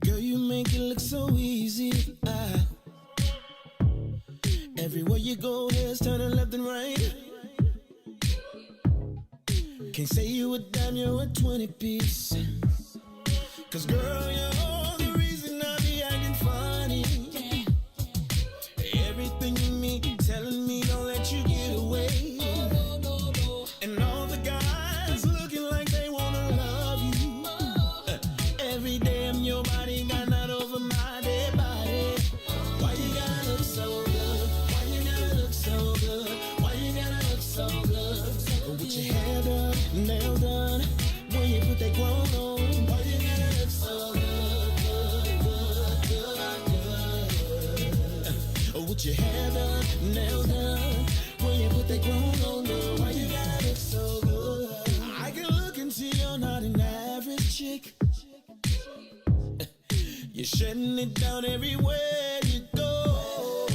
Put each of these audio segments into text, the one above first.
Girl, you make it look so easy. Everywhere you go, heads turning left and right. Can't say you a dime, you're a 20-piece. Cause girl, you're the reason I be acting funny. Everything in me telling me don't let you get away. And all the guys looking like they wanna love you. Every day I'm your body, got not over my dead body. Why you gotta look so good? Why you gotta look so good? Why you gotta look so good? With your hair done, nails done, when you put that clone on. Why you gotta look so good, good. With your hair done, nails done, when you put that clone on. Why you gotta look so good? I can look and see you're not an average chick. You're shutting it down everywhere you go.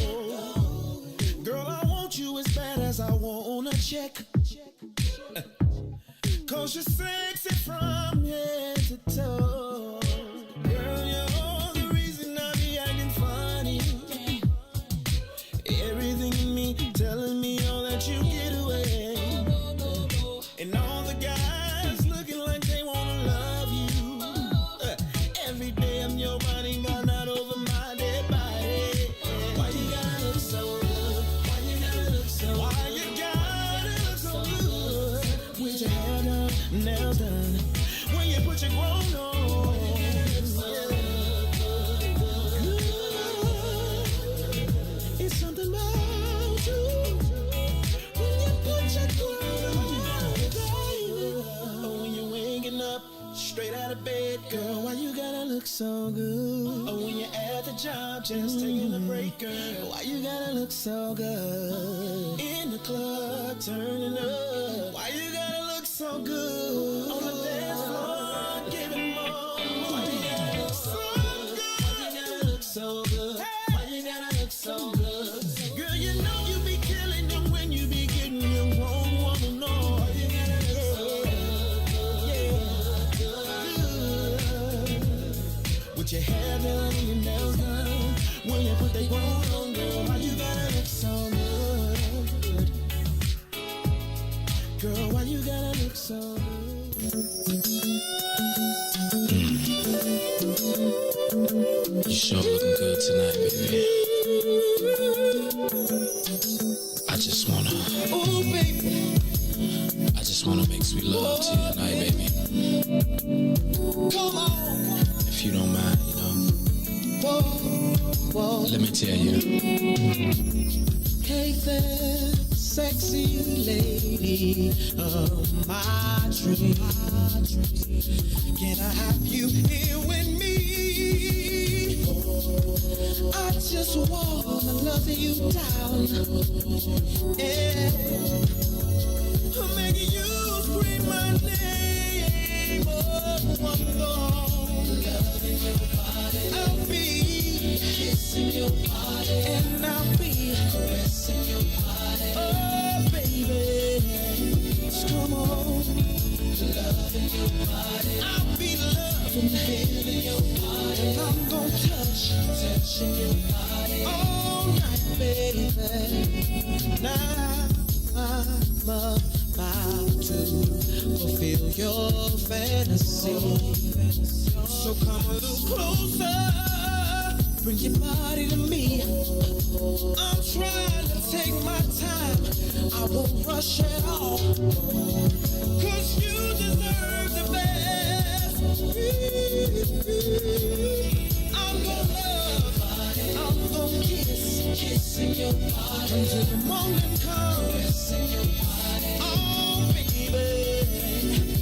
Girl, I want you as bad as I want a check. Cause you're sexy from head to toe. Girl, you're the reason I be acting funny. Everything in me telling me all that you get away. And all the guys looking like they wanna love you. Every day I'm your body, got not over my dead body. Why you gotta look so good? Why you gotta look so good? Why you gotta look so good? With your hair done, nails done, when you put your grown on. It's something about you when you put your grown on. When you're waking up straight out of bed, girl, why you gotta look so good? Or when you're at the job just taking a break, girl, why you gotta look so good? In the club turning up, why you gotta look so good? On the dance floor giving more, why you gotta look so good? Why you gotta look so good? Why you gotta look so good? Girl, you know you be killing them when you be getting your own woman on. Why you gotta look so good? With your hair done and your nails done, when you put that grown on, girl, why you gotta look so good? Girl, why you gotta look so good? You sure looking good tonight, baby. I just wanna, Oh, baby, I just wanna make sweet love to you tonight, baby. come on. If you don't mind, you know. Whoa, whoa. Let me tell you. Hey there, sexy lady of my dream. Can I have you here with me? I just wanna love you down. Yeah. I'm making you scream my name. Oh, loving your body. I'll be kissing your body, and I'll be caressing your body. Oh, baby, just come on. Loving your body. I'll be loving, feeling your body. And I'm gonna touching your body all night, baby. Now I'm about to fulfill your fantasy. So come a little closer, bring your body to me. I'm trying to take my time, I won't rush at all, cause you deserve the best. I'm gonna love, I'm gonna kissing your body until the morning comes. Caressing your body, oh baby,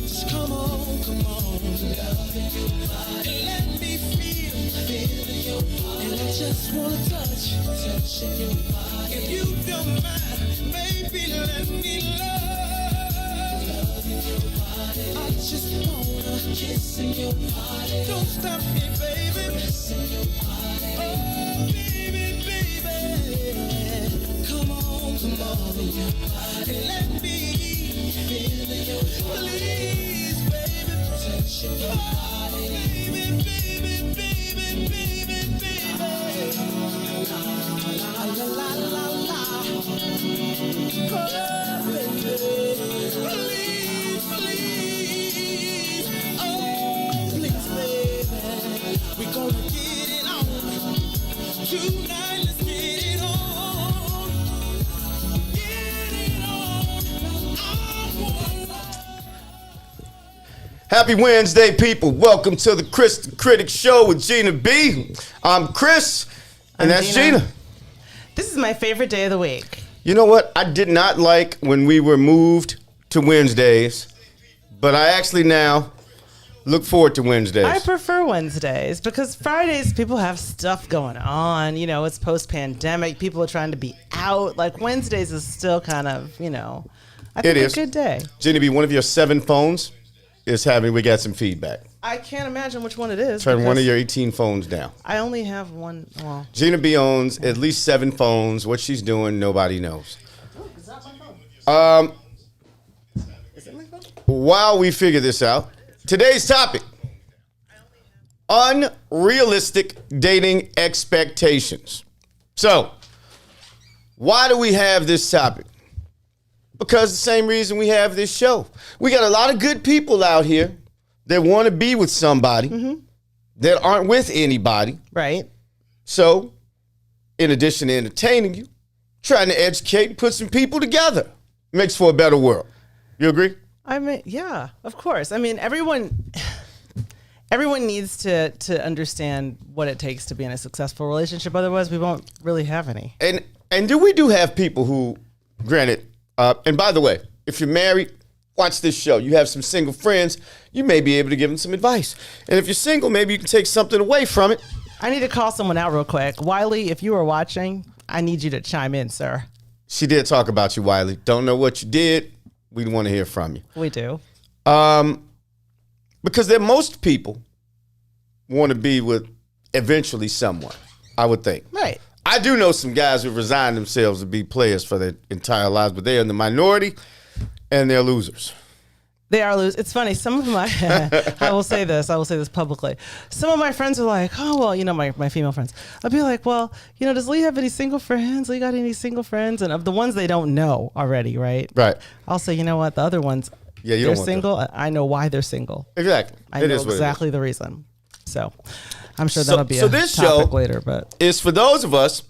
just come on. Loving your body, let me feel your body, and I just wanna touching your body. If you don't mind, baby, let me loving your body. I just wanna kissing your body. Don't stop me, baby. Kissing your body. Oh, baby, come on. And let me feel your body. Please, baby, Happy Wednesday, people. Welcome to the Kris the Critic show with Gina B. I'm Kris, and that's Gina. This is my favorite day of the week. You know what? I did not like when we were moved to Wednesdays, but I actually now look forward to Wednesdays. I prefer Wednesdays because Fridays people have stuff going on. You know, it's post-pandemic. People are trying to be out. Like Wednesdays is still kind of, I think it's a good day. Gina B, one of your 7 phones we got some feedback. I can't imagine which one it is. Turn one of your 18 phones down. I only have one. Well, Gina B owns at least 7 phones. What she's doing, nobody knows. oh, is that my phone? Is it my phone? While we figure this out, today's topic: unrealistic dating expectations. So, why do we have this topic? Because the same reason we have this show. We got a lot of good people out here that want to be with somebody that aren't with anybody. Right. So, in addition to entertaining you, trying to educate and put some people together makes for a better world. You agree? I mean, yeah, of course. I mean, everyone needs to understand what it takes to be in a successful relationship. Otherwise, we won't really have any. And we do have people who, granted, and by the way, if you're married, watch this show. You have some single friends, you may be able to give them some advice. And if you're single, maybe you can take something away from it. I need to call someone out real quick. Wiley, if you are watching, I need you to chime in, sir. She did talk about you, Wiley. Don't know what you did. We want to hear from you. We do. Because most people want to be with eventually someone, I would think. Right. I do know some guys who resign themselves to be players for their entire lives, but they're in the minority and they're losers. They are losers. It's funny. Some of my, I will say this publicly. Some of my friends are like, oh, well, my female friends. I'll be like, well, does Lee have any single friends? Lee got any single friends? And of the ones they don't know already, right? Right. I'll say, you know what? The other ones, they're single. I know why they're single. Exactly. I know exactly the reason. So I'm sure that'll be a this topic show later. But it's for those of us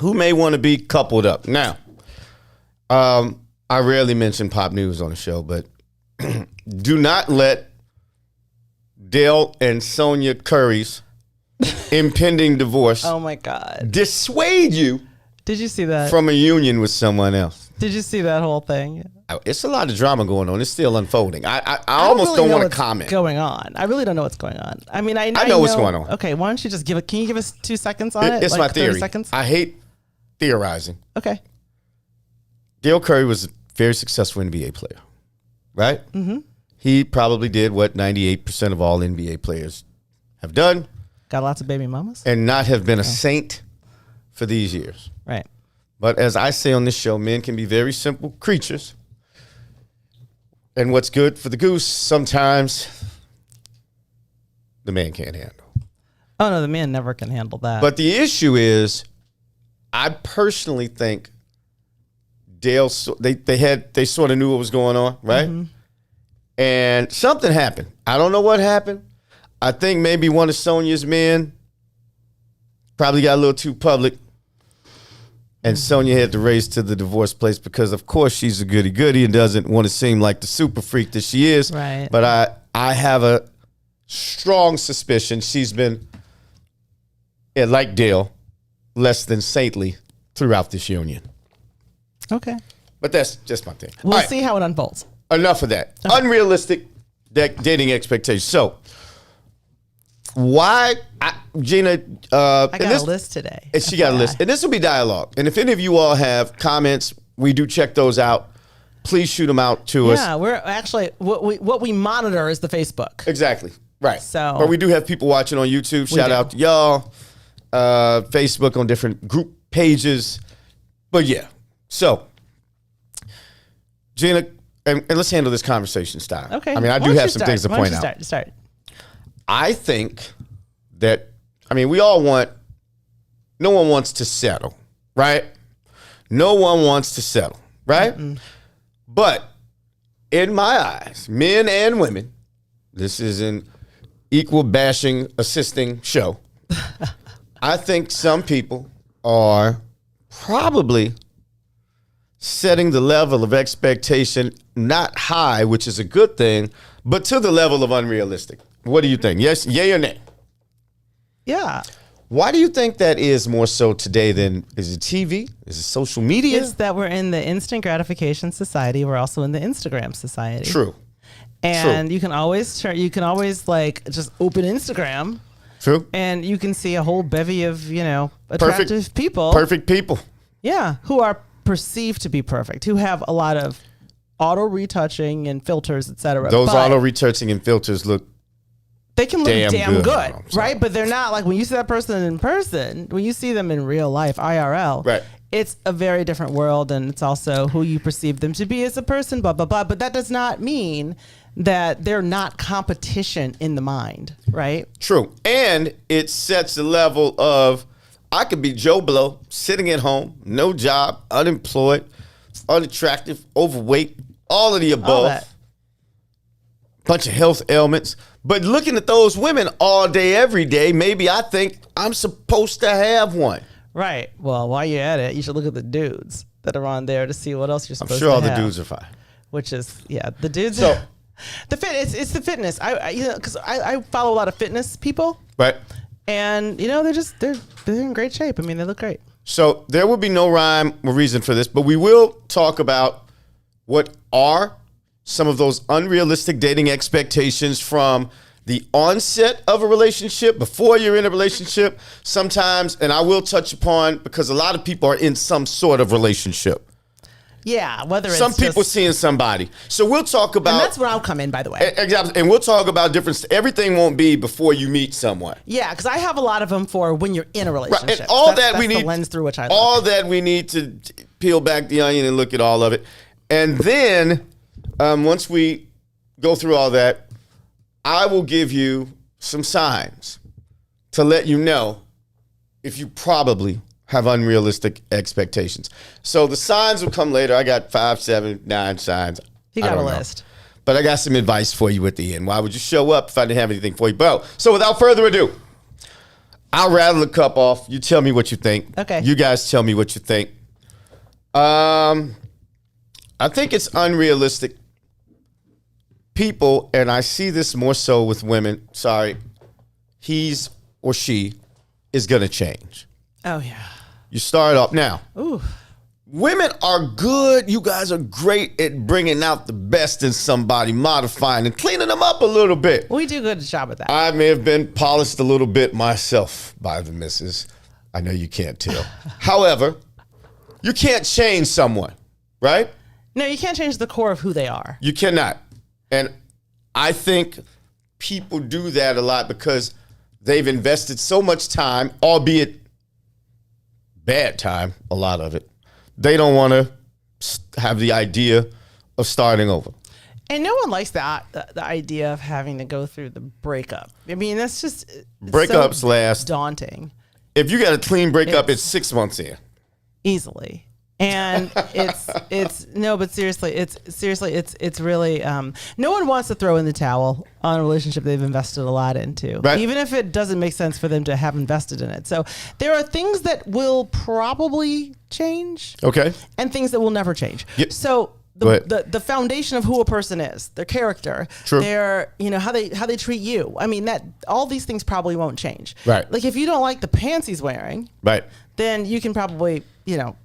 who may want to be coupled up. Now, I rarely mention pop news on the show, but do not let Dale and Sonia Curry's impending divorce oh my God, dissuade you. Did you see that? From a union with someone else. Did you see that whole thing? It's a lot of drama going on. It's still unfolding. I almost don't want to comment. Going on. I really don't know what's going on. I mean, I know what's going on. Okay, why don't you just can you give us 2 seconds on it? It's my theory. 30 seconds? I hate theorizing. Okay. Dale Curry was a very successful NBA player, right? Mm-hmm. He probably did what 98% of all NBA players have done. Got lots of baby mamas. And not have been a saint for these years. Right. But as I say on this show, men can be very simple creatures. And what's good for the goose, sometimes the man can't handle. Oh, no, the man never can handle that. But the issue is, I personally think Dale, they sort of knew what was going on, right? Mm-hmm. And something happened. I don't know what happened. I think maybe one of Sonia's men probably got a little too public. And Sonia had to race to the divorce place because, of course, she's a goody-goody and doesn't want to seem like the super freak that she is. Right. But I have a strong suspicion she's been, like Dale, less than saintly throughout this union. Okay. But that's just my thing. We'll see how it unfolds. Enough of that. Okay. Unrealistic dating expectations. So, why, Gina? I got a list today. And she got a list. And this will be dialogue. And if any of you all have comments, we do check those out. Please shoot them out to us. Yeah, we're actually, what we monitor is the Facebook. Exactly. Right. So, but we do have people watching on YouTube. Shout out to y'all. Facebook on different group pages. But yeah. So, Gina, and let's handle this conversation style. Okay. I mean, I Why do don't have you some start? things to Why don't point you out. Start. I think that, we all no one wants to settle, right? No one wants to settle, right? Mm-mm. But in my eyes, men and women, this is an equal bashing, assisting show. I think some people are probably setting the level of expectation not high, which is a good thing, but to the level of unrealistic. What do you think? Yes, yay or nay? Yeah. Why do you think that is more so today than, is it TV? Is it social media? It's that we're in the instant gratification society. We're also in the Instagram society. True. And you can always like just open Instagram. True. And you can see a whole bevy of, attractive people. Perfect people. Yeah. Who are perceived to be perfect, who have a lot of auto retouching and filters, etc. Those auto retouching and filters they can look damn good, right? But they're not like when you see that person in person, when you see them in real life, IRL, right? It's a very different world, and it's also who you perceive them to be as a person, blah, blah, blah. But that does not mean that they're not competition in the mind, right? True. And it sets a level of, I could be Joe Blow, sitting at home, no job, unemployed, unattractive, overweight, all of the above. Bunch of health ailments. But looking at those women all day, every day, maybe I think I'm supposed to have one. Right. Well, while you're at it, you should look at the dudes that are on there to see what else you're supposed to have. I'm sure all the dudes are fine. Which is, the dudes. So, it's the fitness. Because I follow a lot of fitness people. Right. And, they're in great shape. I mean, they look great. So there will be no rhyme or reason for this, but we will talk about what are some of those unrealistic dating expectations from the onset of a relationship, before you're in a relationship, sometimes, and I will touch upon, because a lot of people are in some sort of relationship. Yeah, whether it's some people seeing somebody. So we'll talk about... And that's where I'll come in, by the way. Exactly. And we'll talk about different... Everything won't be before you meet someone. Yeah, because I have a lot of them for when you're in a relationship. Right. And all that's we need... the lens through which I look. All that we need to peel back the onion and look at all of it. And then, once we go through all that, I will give you some signs to let you know if you probably have unrealistic expectations. So the signs will come later. I got 5, 7, 9 signs. You got a list. But I got some advice for you at the end. Why would you show up if I didn't have anything for you? So without further ado, I'll rattle the cup off. You tell me what you think. Okay. You guys tell me what you think. I think it's unrealistic. People, and I see this more so with women, he's or she is going to change. Oh, yeah. You start off now. Ooh. Women are good. You guys are great at bringing out the best in somebody, modifying and cleaning them up a little bit. We do a good job at that. I may have been polished a little bit myself by the missus. I know you can't tell. However, you can't change someone, right? No, you can't change the core of who they are. You cannot. And I think people do that a lot because they've invested so much time, albeit bad time, a lot of it. They don't want to have the idea of starting over. And no one likes the idea of having to go through the breakup. I mean, that's just breakups last daunting. If you got a clean breakup, it's 6 months in. Easily. And it's no, but seriously, it's really no one wants to throw in the towel on a relationship they've invested a lot into, right? Even if it doesn't make sense for them to have invested in it. So there are things that will probably change, okay, and things that will never change. Yep. So the foundation of who a person is, their character, true, their how they treat you. I mean, that all these things probably won't change, right? Like if you don't like the pants he's wearing, right, then you can probably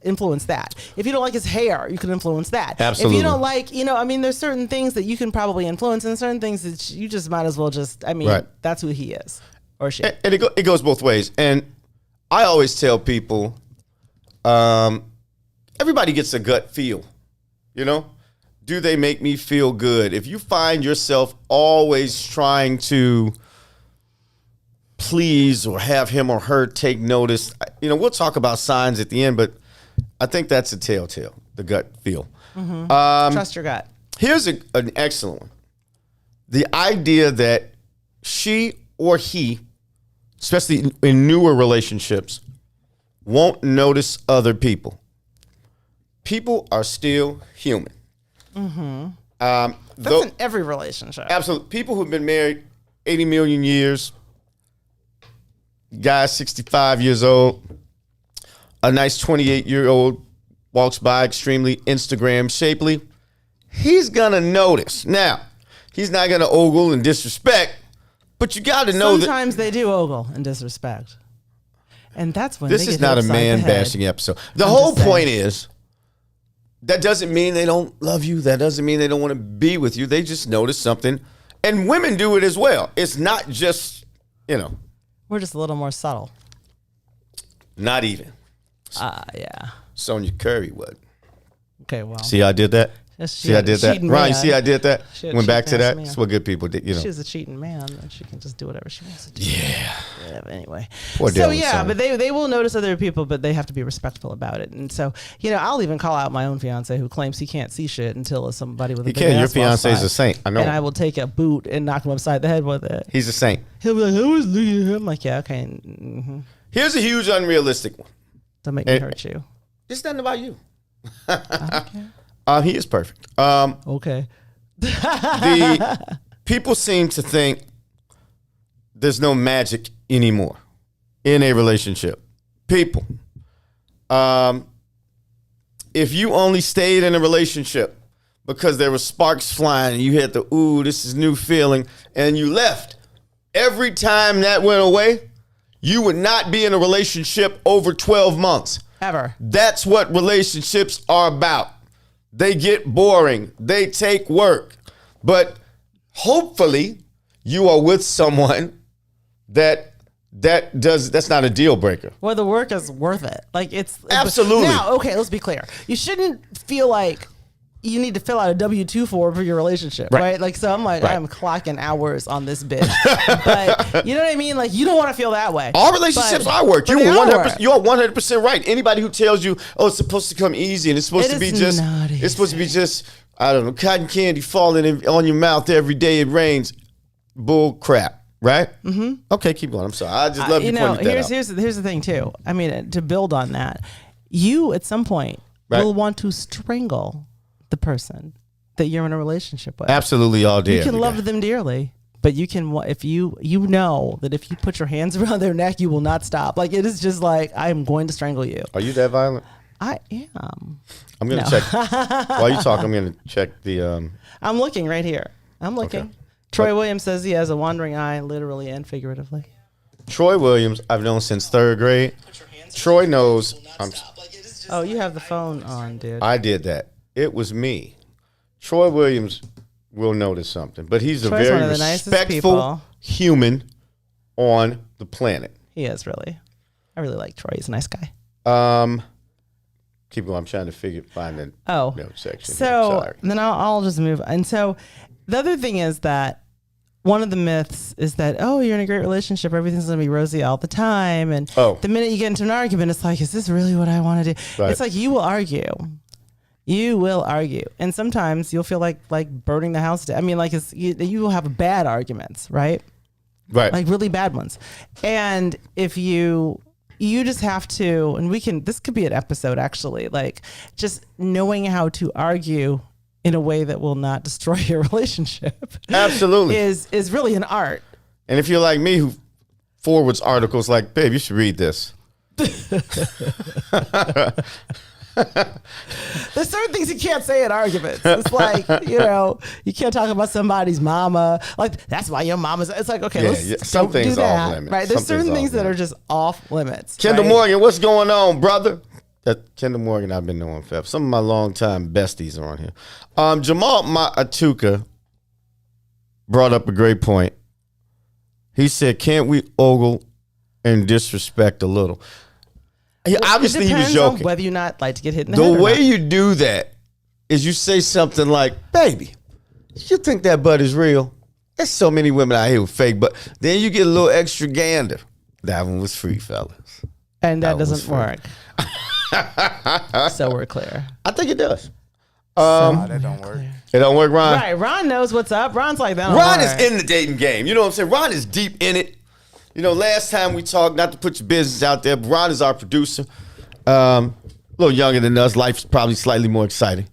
influence that. If you don't like his hair, you can influence that. Absolutely. If you don't like, there's certain things that you can probably influence, and certain things that you just might as well right. That's who he is or she. And it goes both ways. And I always tell people, everybody gets a gut feel, Do they make me feel good? If you find yourself always trying to please or have him or her take notice, we'll talk about signs at the end, but I think that's a telltale, the gut feel. Mm-hmm. Trust your gut. Here's an excellent one. The idea that she or he, especially in newer relationships, won't notice other people. People are still human. Mm-hmm. That's in every relationship. Absolutely. People who've been married 80 million years, guy 65 years old, a nice 28-year-old walks by extremely Instagram shapely, he's going to notice. Now, he's not going to ogle and disrespect, but you got to know that. Sometimes they do ogle and disrespect. And that's when this is not a man bashing episode. The whole point is that doesn't mean they don't love you. That doesn't mean they don't want to be with you. They just notice something. And women do it as well. It's not just, We're just a little more subtle. Not even. Yeah. Sonya Curry would. Okay, well. See how I did that? See, I did that. Ryan, see, I did that. Went back to that. That's what good people did. She's a cheating man, and she can just do whatever she wants to do. Yeah. But anyway. Poor so yeah, but they will notice other people, but they have to be respectful about it. And so I'll even call out my own fiance who claims he can't see shit until somebody with a big ass. Your fiance is a saint. I know. And I will take a boot and knock him upside the head with it. He's a saint. He'll be like, "I was looking at him." I'm like, yeah, okay. Mm-hmm. Here's a huge unrealistic one. Don't make me hurt you. It's nothing about you. Okay. He is perfect. Okay. The people seem to think there's no magic anymore in a relationship. People, if you only stayed in a relationship because there were sparks flying and you had the this is new feeling, and you left, every time that went away, you would not be in a relationship over 12 months. Ever. That's what relationships are about. They get boring. They take work. But hopefully you are with someone that's not a deal breaker. Well, the work is worth it. Like it's absolutely. Now, okay, let's be clear. You shouldn't feel like you need to fill out a W-2 form for your relationship, right? Like, so I'm like, I'm clocking hours on this bitch. But you know what I mean? Like, you don't want to feel that way. All relationships are work. You're 100% right. Anybody who tells you, it's supposed to come easy and it's supposed to be just, it's supposed to be just, I don't know, cotton candy falling on your mouth every day it rains. Bull crap, right? Mm-hmm. Okay, keep going. I'm sorry. I just love you pointing that out. Here's the thing too. I mean, to build on that, you at some point will want to strangle the person that you're in a relationship with. Absolutely, all day. You can love them dearly, but you can, if you know that if you put your hands around their neck, you will not stop. Like, it is just like, I am going to strangle you. Are you that violent? I am. I'm going to check. While you talk, I'm going to check the. I'm looking right here. I'm looking. Okay. Troy Williams says he has a wandering eye, literally and figuratively. Troy Williams, I've known since 3rd grade. Troy knows. You have the phone on, dude. I did that. It was me. Troy Williams will notice something, but he's a very respectful human on the planet. He is, really. I really like Troy. He's a nice guy. Keep going. I'm trying to find the note section. So then I'll just move. And so the other thing is that one of the myths is that, you're in a great relationship, everything's going to be rosy all the time. And the minute you get into an argument, it's like, is this really what I want to do? Right. It's like, you will argue. You will argue. And sometimes you'll feel like burning the house down. I mean, like, you will have bad arguments, right? Right. Like really bad ones. And if you just have to, and this could be an episode actually, like just knowing how to argue in a way that will not destroy your relationship. Absolutely. is really an art. And if you're like me who forwards articles like, babe, you should read this. There's certain things you can't say in arguments. It's like, you can't talk about somebody's mama. Like, that's why your mama's. It's like, okay, let's don't do that. Off limits. Right? There's certain things that are just off limits. Kendall Morgan, what's going on, brother? Kendall Morgan, I've been knowing forever. Some of my longtime besties are on here. Jamal Matuka brought up a great point. He said, can't we ogle and disrespect a little? Obviously, he was joking. On whether you not like to get hit in the head. The way you do that is you say something like, baby, you think that butt is real? There's so many women out here with fake butt. Then you get a little extra gander. That one was free, fellas. And that doesn't work. So we're clear. I think it does. That don't work. It don't work, Ron? Right. Ron knows what's up. Ron's like that. Ron is in the dating game. You know what I'm saying? Ron is deep in it. You know, last time we talked, not to put your business out there, but Ron is our producer. A little younger than us. Life's probably slightly more exciting.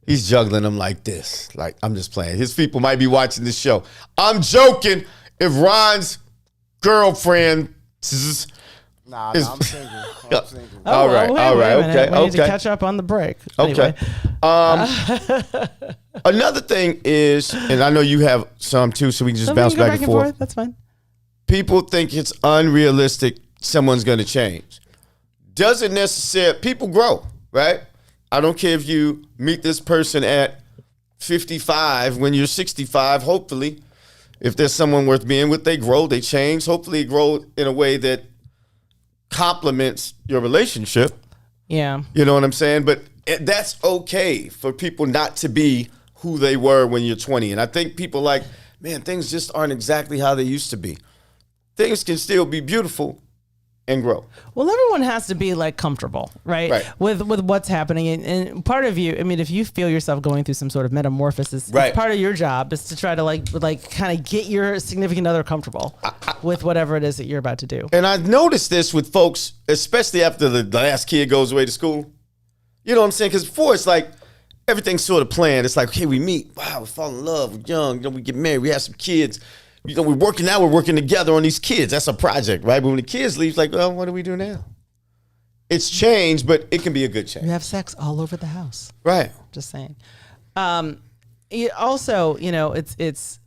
He's juggling them like this. Like, I'm just playing. His people might be watching this show. I'm joking if Ron's girlfriend Nah, I'm single. I'm single. All right. Okay. We need to catch up on the break. Okay. Anyway. Another thing is, and I know you have some too, so we can just bounce back and forth. That's fine. People think it's unrealistic someone's going to change. Doesn't necessarily. People grow, right? I don't care if you meet this person at 55 when you're 65, hopefully. If there's someone worth being with, they grow, they change. Hopefully grow in a way that complements your relationship. Yeah. You know what I'm saying? But that's okay for people not to be who they were when you're 20. And I think people like, man, things just aren't exactly how they used to be. Things can still be beautiful and grow. Well, everyone has to be like comfortable, right? With what's happening. And part of you, I mean, if you feel yourself going through some sort of metamorphosis, it's part of your job is to try to like kind of get your significant other comfortable with whatever it is that you're about to do. And I've noticed this with folks, especially after the last kid goes away to school. You know what I'm saying? Because before it's like everything's sort of planned. It's like, okay, we meet. Wow, we fall in love. We're young. You know, we get married. We have some kids. You know, we're working together on these kids. That's a project, right? But when the kids leave, it's like, well, what do we do now? It's changed, but it can be a good change. You have sex all over the house. Right. Just saying. Also, you know, it's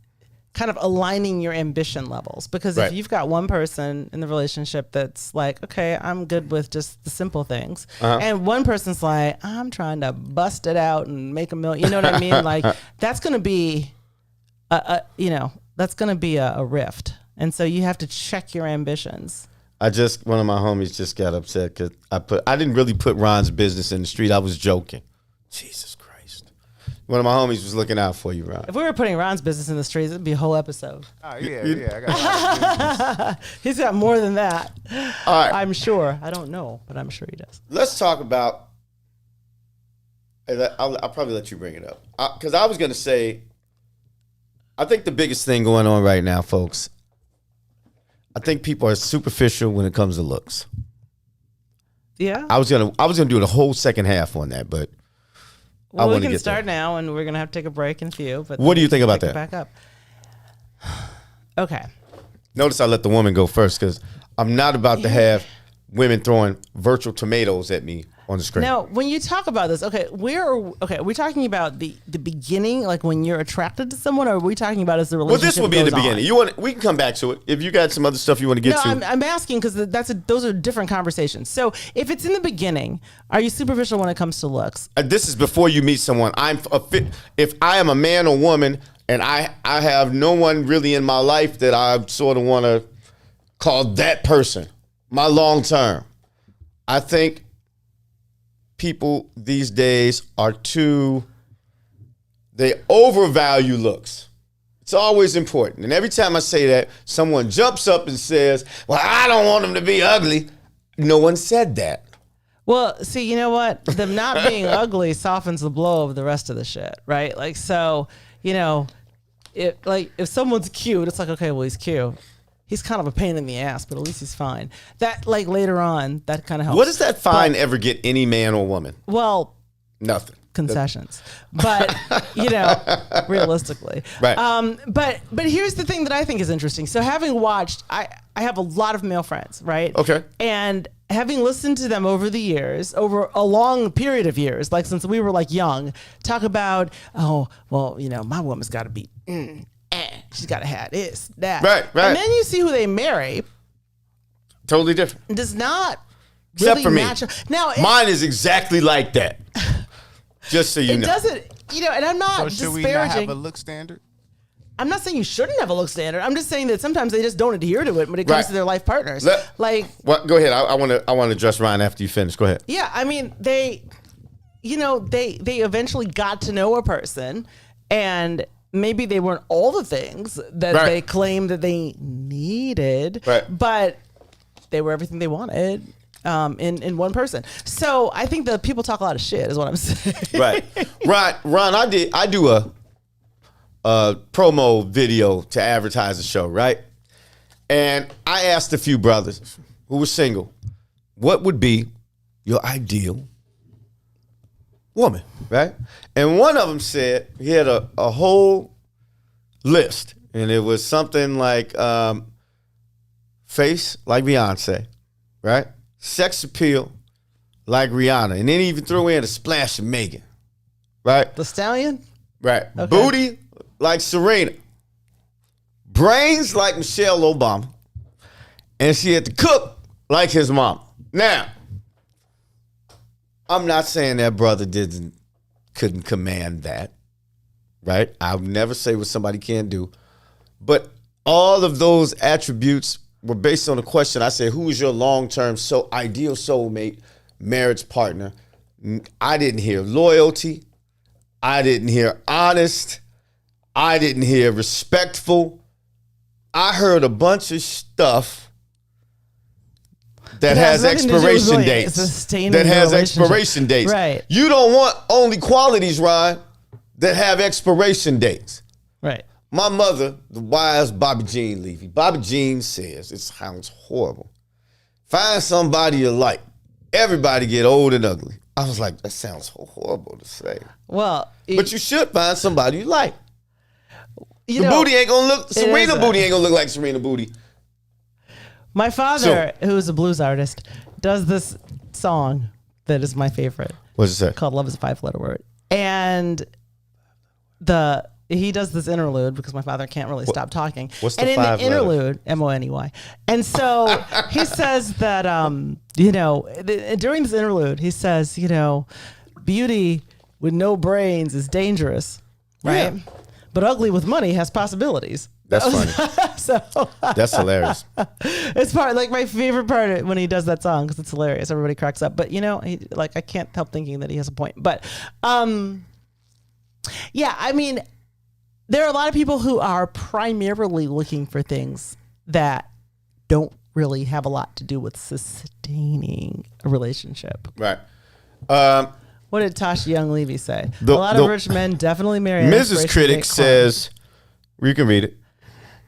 kind of aligning your ambition levels, because if you've got one person in the relationship that's like, okay, I'm good with just the simple things, and one person's like, I'm trying to bust it out and make $1 million. You know what I mean? Like, that's going to be that's going to be a rift. And so you have to check your ambitions. One of my homies just got upset because I didn't really put Ron's business in the street. I was joking. Jesus Christ. One of my homies was looking out for you, Ron. If we were putting Ron's business in the streets, it'd be a whole episode. Oh, yeah. I got He's got more than that. All right. I'm sure. I don't know, but I'm sure he does. Let's talk about, I'll probably let you bring it up. Because I was going to say, I think the biggest thing going on right now, folks, I think people are superficial when it comes to looks. Yeah. I was gonna do the whole second half on that, but I want to get we can start now, and we're gonna have to take a break in a few. But what do you think about that? Back up. Okay. Notice I let the woman go first because I'm not about to have women throwing virtual tomatoes at me on the screen. Now, when you talk about this, are we talking about the beginning, like when you're attracted to someone, or are we talking about as the relationship? Well, this will be in the beginning. We can come back to it if you got some other stuff you want to get to. I'm asking because those are different conversations. So if it's in the beginning, are you superficial when it comes to looks? This is before you meet someone. If I am a man or woman and I have no one really in my life that I sort of want to call that person my long term, I think people these days they overvalue looks. It's always important. And every time I say that, someone jumps up and says, well, I don't want them to be ugly. No one said that. Well, see, you know what? Them not being ugly softens the blow of the rest of the shit, right? Like, so, you know, if someone's cute, it's like, okay, well, he's cute. He's kind of a pain in the ass, but at least he's fine. That, like, later on, that kind of helps. What does that fine ever get any man or woman? Well, nothing. Concessions. But, you know, realistically. Right. But here's the thing that I think is interesting. So having watched, I have a lot of male friends, right? Okay. And having listened to them over the years, over a long period of years, like since we were like young, talk about, oh, well, you know, my woman's got to be, she's got to have this, that. Right. And then you see who they marry. Totally different. It does not Except really for me. match. Now, mine is exactly like that. Just so you know. It doesn't, you know, and I'm not So should disparaging. we not have a look standard? I'm not saying you shouldn't have a look standard. I'm just saying that sometimes they just don't adhere to it when it comes to their life partners. Go ahead. I want to address Ryan after you finish. Go ahead. Yeah, I mean, they eventually got to know a person, and maybe they weren't all the things that they claimed that they needed, but they were everything they wanted. in one person. So I think that people talk a lot of shit is what I'm saying. Right. Ron, I do a promo video to advertise the show, right? And I asked a few brothers who were single, what would be your ideal woman, right? And one of them said he had a whole list, and it was something like face like Beyonce, right? Sex appeal like Rihanna, and then he even threw in a splash of Megan, right? The Stallion? Right. Okay. Booty like Serena. Brains like Michelle Obama. And she had to cook like his mom. Now, I'm not saying that brother couldn't command that, right? I'll never say what somebody can't do. But all of those attributes were based on a question. I said, who is your long-term ideal soulmate, marriage partner? I didn't hear loyalty. I didn't hear honest. I didn't hear respectful. I heard a bunch of stuff that has expiration dates. That has expiration dates. Right. You don't want only qualities, Ryan, that have expiration dates. Right. My mother, the wise Bobby Jean Levy. Bobby Jean says, it sounds horrible. Find somebody you like. Everybody get old and ugly. I was like, that sounds so horrible to say. Well, but you should find somebody you like. Booty ain't gonna look, Serena Booty ain't gonna look like Serena Booty. My father, who is a blues artist, does this song that is my favorite. What's it say? Called Love is a 5-Letter Word. And he does this interlude because my father can't really stop talking. What's the and in 5 the interlude, M-O-N-E-Y. And so he says that, during this interlude, he says, beauty with no brains is dangerous, right? Yeah. But ugly with money has possibilities. That's funny. That's hilarious. It's my favorite part when he does that song because it's hilarious. Everybody cracks up. But I can't help thinking that he has a point. But yeah, I mean, there are a lot of people who are primarily looking for things that don't really have a lot to do with sustaining a relationship. Right. What did Tasha Young Levy say? A lot of rich men definitely marry. Mrs. Critic says, you can read it.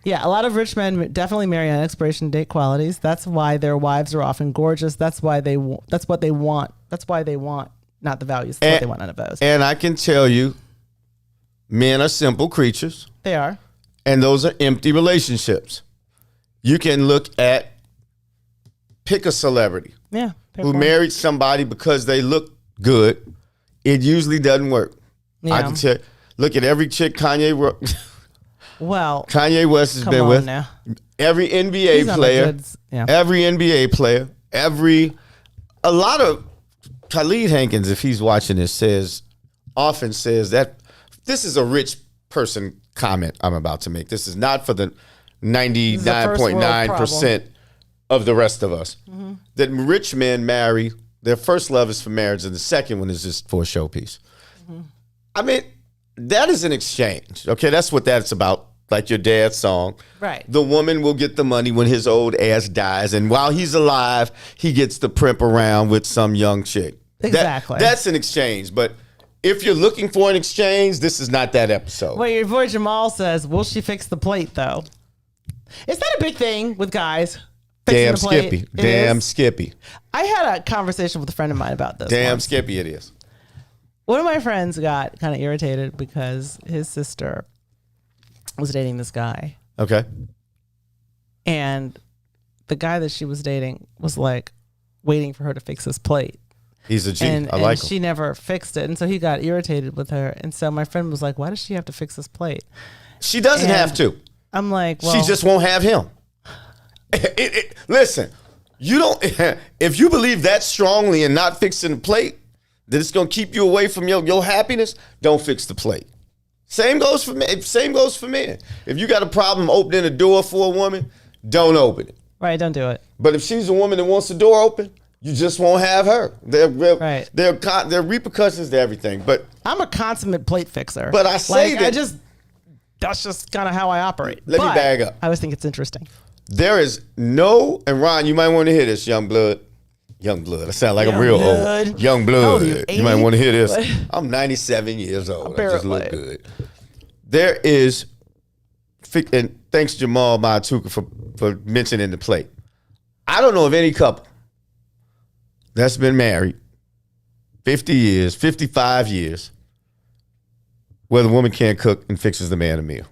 Yeah, a lot of rich men definitely marry on expiration date qualities. That's why their wives are often gorgeous. That's why that's what they want. That's why they want, not the values. That's what they want out of those. And I can tell you, men are simple creatures. They are. And those are empty relationships. You can pick a celebrity. Yeah. Who married somebody because they look good. It usually doesn't work. Yeah. I can tell. Look at every chick Kanye West has been with. Now. Every NBA player. Every NBA player. A lot of Khalid Hankins, if he's watching this, often says that this is a rich person comment I'm about to make. This is not for the 99.9% of the rest of us. Mm-hmm. That rich men marry. Their first love is for marriage, and the second one is just for a showpiece. Mm-hmm. I mean, that is an exchange. Okay, that's what that's about. Like your dad's song. Right. The woman will get the money when his old ass dies, and while he's alive, he gets to primp around with some young chick. Exactly. That's an exchange. But if you're looking for an exchange, this is not that episode. Well, your boy Jamal says, will she fix the plate, though? Is that a big thing with guys? Damn Skippy. Damn Skippy. I had a conversation with a friend of mine about this. Damn Skippy it is. One of my friends got kind of irritated because his sister was dating this guy. Okay. And the guy that she was dating was waiting for her to fix his plate. He's a G. I like him. And she never fixed it. And so he got irritated with her. And so my friend was like, why does she have to fix this plate? She doesn't have to. I'm like, well. She just won't have him. Listen, you don't. If you believe that strongly and not fixing the plate, that it's going to keep you away from your happiness, don't fix the plate. Same goes for men. Same goes for men. If you got a problem opening a door for a woman, don't open it. Right, don't do it. But if she's a woman that wants the door open, you just won't have her. There are repercussions to everything. But I'm a consummate plate fixer. But I say that's just kind of how I operate. Let me bag up. I always think it's interesting. There is no, and Ron, you might want to hear this, young blood. Young blood. I sound like I'm Young real blood. old. Young How blood. old are you, You might 80? want to hear this. What? I'm 97 years old. I just look Apparently. good. There is, and thanks Jamal Matuka for mentioning the plate. I don't know of any couple that's been married 50 years, 55 years, where the woman can't cook and fixes the man a meal.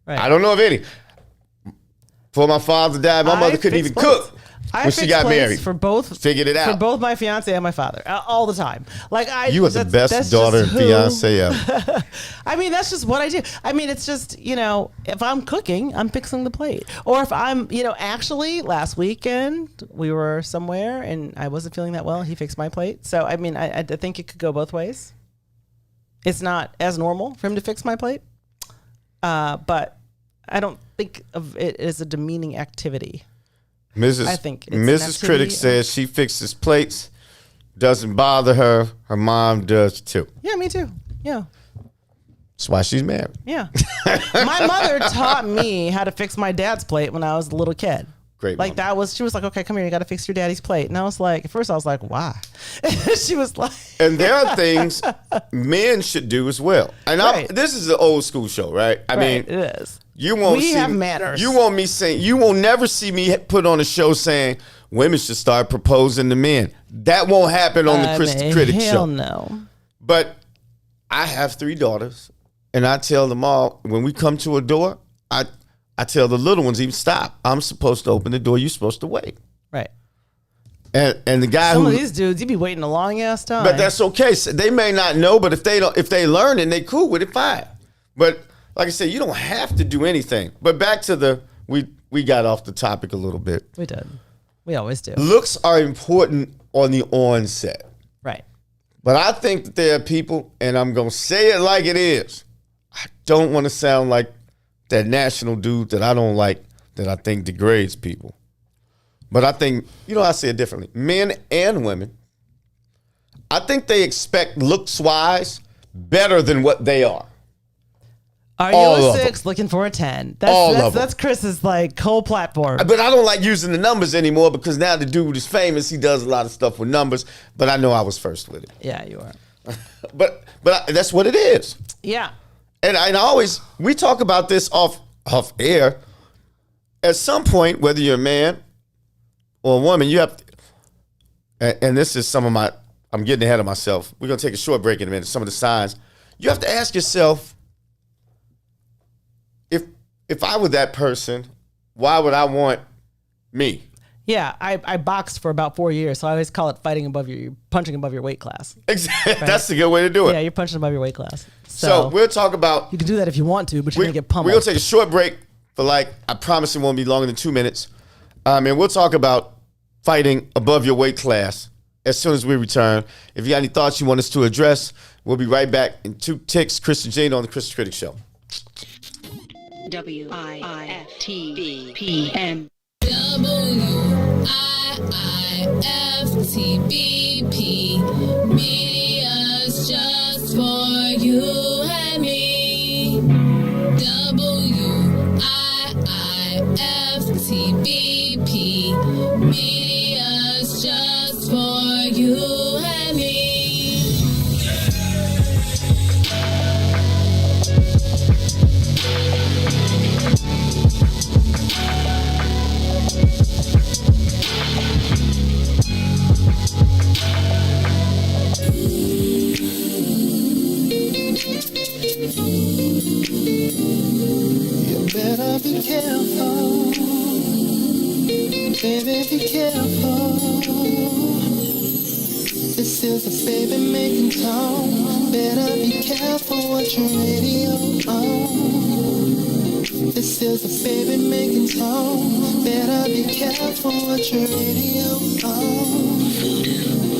Right. I don't know of any. Before my father died, my mother couldn't even cook when she got married. For both, Figured it out. For both my fiance and my father, all the time. Like You are the best daughter and fiance ever. I mean, that's just what I do. I mean, it's just, if I'm cooking, I'm fixing the plate. Or if I'm, actually last weekend we were somewhere and I wasn't feeling that well. He fixed my plate. So, I mean, I think it could go both ways. It's not as normal for him to fix my plate. But I don't think of it as a demeaning activity. I think it's Mrs. Critic says she fixes plates, doesn't bother her. Her mom does too. Yeah, me too. Yeah. That's why she's married. Yeah. My mother taught me how to fix my dad's plate when I was a little kid. Great. Like she was like, okay, come here, you got to fix your daddy's plate. And I was like, at first I was like, why? She was like. And there are things men should do as well. And Right. this is an old school show, right? I mean, it is. you won't We see have manners. You won't me saying you will never see me put on a show saying women should start proposing to men. That won't happen on the Kris the Critic show. Hell no. But I have 3 daughters, and I tell them all when we come to a door, I tell the little ones even stop. I'm supposed to open the door. You're supposed to wait. Right. And the guy Some who of these dudes, you be waiting a long ass time. but that's okay. So they may not know, but if they learn and they cool with it, fine. But like I said, you don't have to do anything. But back to we got off the topic a little bit. We did. We always do. Looks are important on the onset. Right. But I think that there are people, and I'm going to say it like it is. I don't want to sound like that national dude that I don't like, that I think degrades people. But I think, I say it differently. Men and women, I think they expect looks-wise better than what they are. Are you All a of 6 looking for a 10? All of them. That's Chris's whole platform. But I don't like using the numbers anymore because now the dude is famous. He does a lot of stuff with numbers. But I know I was first with it. Yeah, you are. But that's what it is. Yeah. And we talk about this off air. At some point, whether you're a man or a woman, you have to, and this is I'm getting ahead of myself. We're going to take a short break in a minute. Some of the signs. You have to ask yourself, if I were that person, why would I want me? Yeah, I boxed for about 4 years, so I always call it punching above your weight class. Exactly. Right? That's a good way to do it. Yeah, you're punching above your weight class. So we'll talk about. You can do that if you want to, but you're going to get pummeled. We're going to take a short break for I promise it won't be longer than 2 minutes. And we'll talk about fighting above your weight class as soon as we return. If you got any thoughts you want us to address, we'll be right back in 2 ticks. Kris and Gina on the Kris the Critic Show. WIIFTBPM. WIIFTBP. Media's just for you and me. WIIFTBP. Media's just for you and me. You better be careful, baby, be careful. This is a baby making tone. Better be careful what your radio on. This is a baby making tone. Better be careful what your radio on.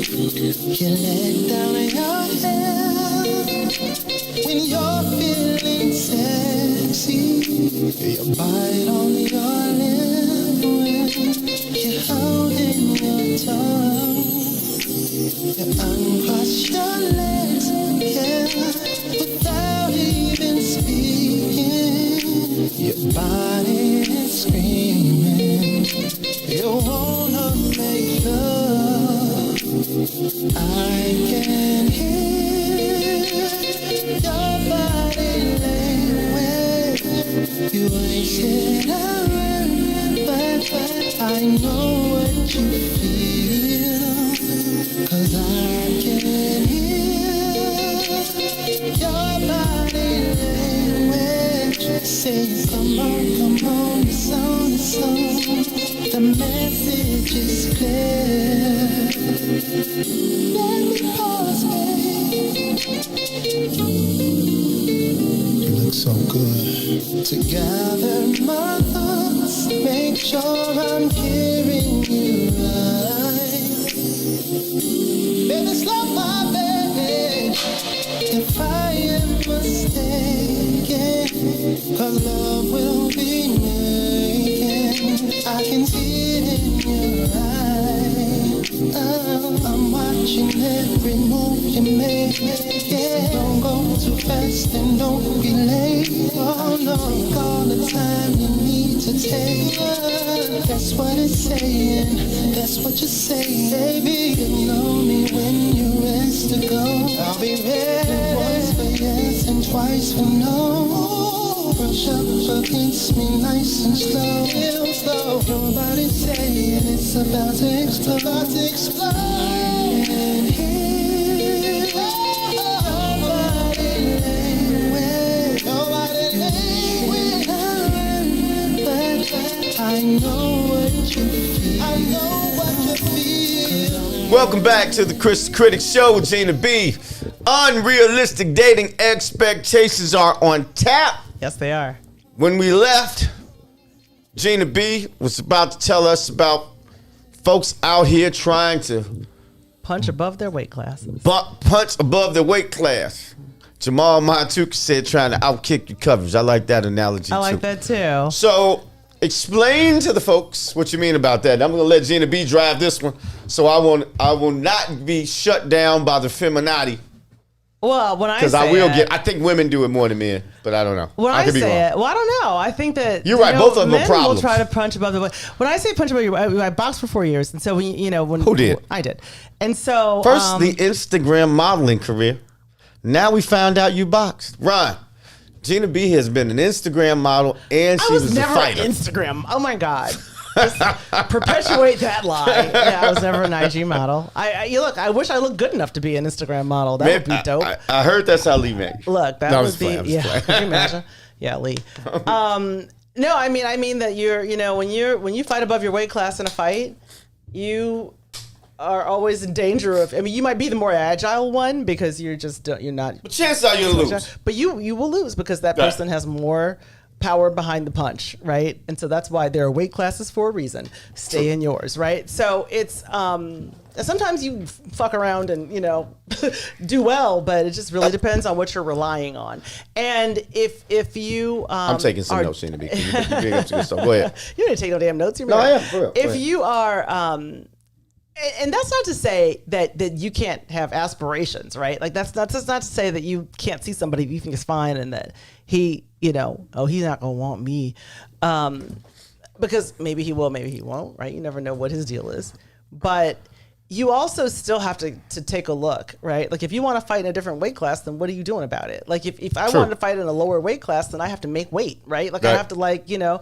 You let down your head when you're feeling sexy. You bite on your lip when you're holding your tongue. You uncross your legs, yeah, without even speaking. Your body is screaming. You wanna make love. I can hear your body language. You ain't said a word, but I know what you feel. 'Cause I can hear your body language. Say, come on, it's on, it's on. The message is clear. Let me pause, babe. You look so good. To gather my thoughts, make sure I'm hearing you right. Baby, slow my baby. If I am mistaken, 'cause love will be making. I can see it in your eyes. I'm watching every move you make. Yeah, don't go too fast and don't be late. Oh no, all the time you need to take. That's what it's saying. That's what you're saying, baby. You know me when you're ready to go. I'll be ready. Once for yes and twice for no. Brush up against me nice and slow. Real slow. Your body's saying it's about to explode. About to explode. And here, nobody language. Nobody language. But I know what you feel. I know what you feel. Welcome back to the Kris the Critic Show with Gina B. Unrealistic dating expectations are on tap. Yes, they are. When we left, Gina B was about to tell us about folks out here trying to Punch above their weight classes. punch above their weight class. Jamal Montuka said trying to outkick your coverage. I like that analogy I like too. that too. So explain to the folks what you mean about that. I'm going to let Gina B drive this one, so I will not be shut down by the feminati. Well, when I say Because I will I think women do it more than men, but I don't know. When I could be say wrong. it, well, I don't know. I think that You're right. Both of them are men problems. will try to punch above the weight. When I say punch above your weight, I boxed for 4 years, and so when Who did? I did, and so First, the Instagram modeling career. Now we found out you boxed. Ron, Gina B has been an Instagram model, and she I was was a never fighter. Instagram. Oh my god. Just perpetuate that lie. Yeah, I was never an IG model. I wish I looked good enough to be an Instagram model. That would be dope. I heard that's how Lee met you. Look, that No, would be I'm just yeah. playing. Could you imagine? Yeah, Lee. No, I mean that you're when you fight above your weight class in a fight, you are always in danger of. I mean, you might be the more agile one because you're not. But chances are you'll lose. But you will lose because that person has more power behind the punch, right? And so that's why there are weight classes for a reason. Stay in yours, right? So it's sometimes you fuck around and do well, but it just really depends on what you're relying on. And if you I'm taking some notes, Gina B. Can you bring up some good stuff? Go ahead. You didn't take no damn notes. No, I am. For real. Go If ahead. you are, and that's not to say that you can't have aspirations, right? Like that's not to say that you can't see somebody you think is fine and that he, he's not gonna want me, because maybe he will, maybe he won't, right? You never know what his deal is, but you also still have to take a look, right? Like if you want to fight in a different weight class, then what are you doing about it? Like if I wanted to fight in a lower weight class, then I have to make weight, right? Like I have to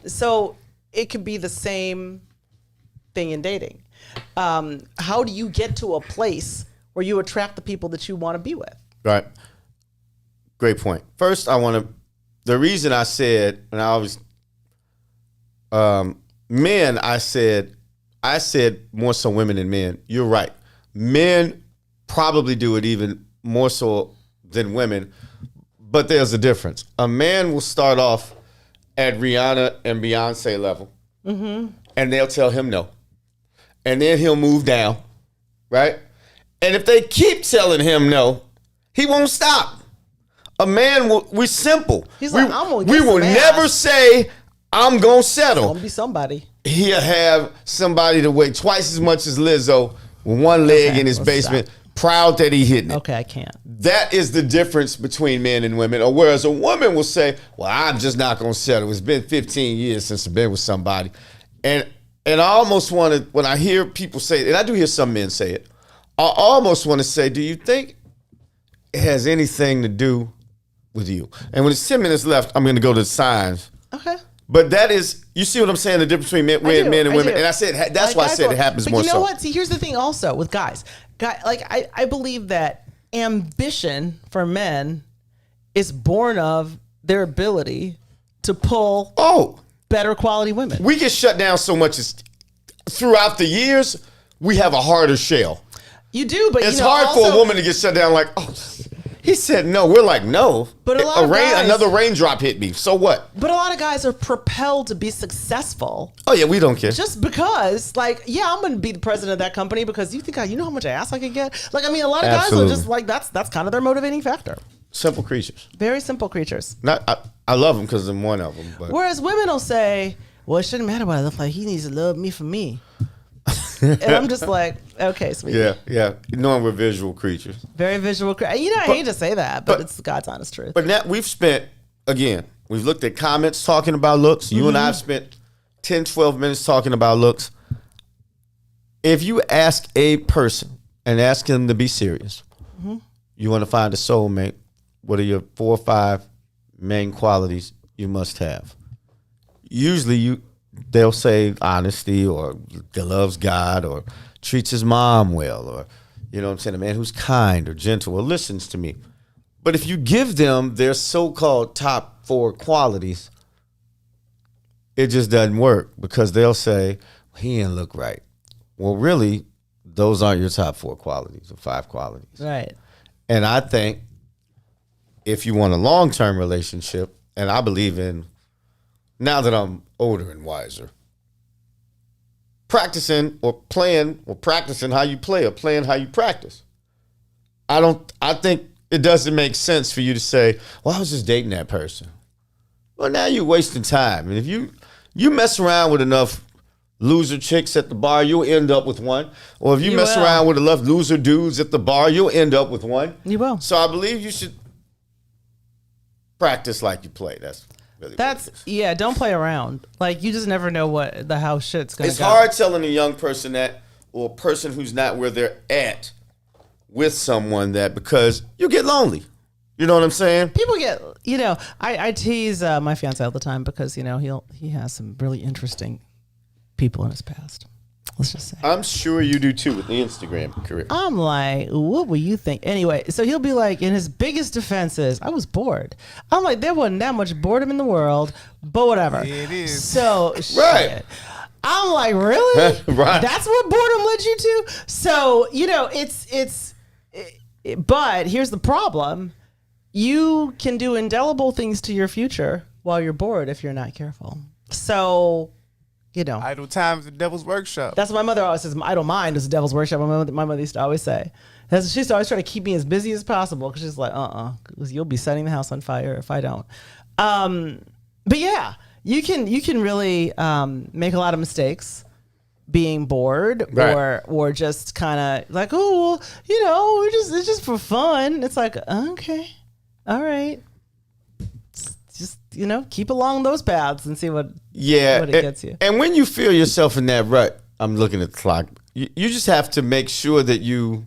so it could be the same thing in dating. How do you get to a place where you attract the people that you want to be with? Right. Great point. First, the reason I said, and I always, men, I said more so women than men. You're right. Men probably do it even more so than women, but there's a difference. A man will start off at Rihanna and Beyonce level, and they'll tell him no. And then he'll move down, right? And if they keep telling him no, he won't stop. A man we're simple. He's like, I'm gonna get we will some ass. never say, I'm gonna settle. Gonna be somebody. He'll have somebody to weigh twice as much as Lizzo with one leg in his let's basement, proud that he hitting it. Okay, I can't. That is the difference between men and women. Or whereas a woman will say, well, I'm just not gonna settle. It's been 15 years since I've been with somebody. And I almost want to, when I hear people say it, and I do hear some men say it, I almost want to say, do you think it has anything to do with you? And when it's 10 minutes left, I'm going to go to the signs. Okay. But that is, you see what I'm saying? The difference between men and women. And I said, that's why I said it happens more so. But you know what? See, here's the thing also with guys. I believe that ambition for men is born of their ability to pull better quality women. We get shut down so much throughout the years, we have a harder shell. You do, but it's hard for a woman to get shut down like, he said no. We're like, no. But another raindrop hit me. So what? But a lot of guys are propelled to be successful. Oh yeah, we don't care. Just because, like, yeah, I'm going to be the president of that company because you think you know how much ass I can get. Like, I mean, a lot of guys are just like that's kind of their motivating factor. Simple creatures. Very simple creatures. I love them because I'm one of them. But. Whereas women will say, well, it shouldn't matter what I look like. He needs to love me for me. And I'm just like, okay, sweetie. Yeah. Knowing we're visual creatures. Very visual. I hate to say that, but it's God's honest truth. But now we've looked at comments talking about looks. You and I have spent 10, 12 minutes talking about looks. If you ask a person and ask them to be serious, you want to find a soulmate, what are your 4 or 5 main qualities you must have? Usually they'll say honesty or loves God or treats his mom well or, you know what I'm saying, a man who's kind or gentle or listens to me. But if you give them their so-called top 4 qualities, it just doesn't work because they'll say, he didn't look right. Well, really, those aren't your top 4 qualities or 5 qualities. Right. And I think if you want a long-term relationship, and I believe in, now that I'm older and wiser, practicing how you play or playing how you practice. I think it doesn't make sense for you to say, well, I was just dating that person. Well, now you're wasting time. And if you mess around with enough loser chicks at the bar, you'll end up with one. Or if you mess around with enough loser dudes at the bar, you'll end up with one. You will. So I believe you should practice like you play. That's really don't play around. Like, you just never know how shit's going to go. It's hard telling a young person that, or a person who's not where they're at with someone that, because you get lonely. You know what I'm saying? People get, I tease my fiance all the time because, he has some really interesting people in his past. Let's just say. I'm sure you do too with the Instagram career. I'm like, what will you think? Anyway, so he'll be like, in his biggest defense is, I was bored. I'm like, there wasn't that much boredom in the world, but whatever. It is. So, right. Shit. I'm like, really? Right. That's what boredom led you to? So, but here's the problem. You can do indelible things to your future while you're bored if you're not careful. So, idle time is the devil's workshop. That's what my mother always says. Idle mind is the devil's workshop. My mother used to always say. She used to always try to keep me as busy as possible because she's like, because you'll be setting the house on fire if I don't. But yeah, you can really make a lot of mistakes being bored, right, or just kind of like, oh, well, it's just for fun. It's like, okay, all right. Just, keep along those paths and see what it gets you. And when you feel yourself in that rut, I'm looking at the clock, you just have to make sure that you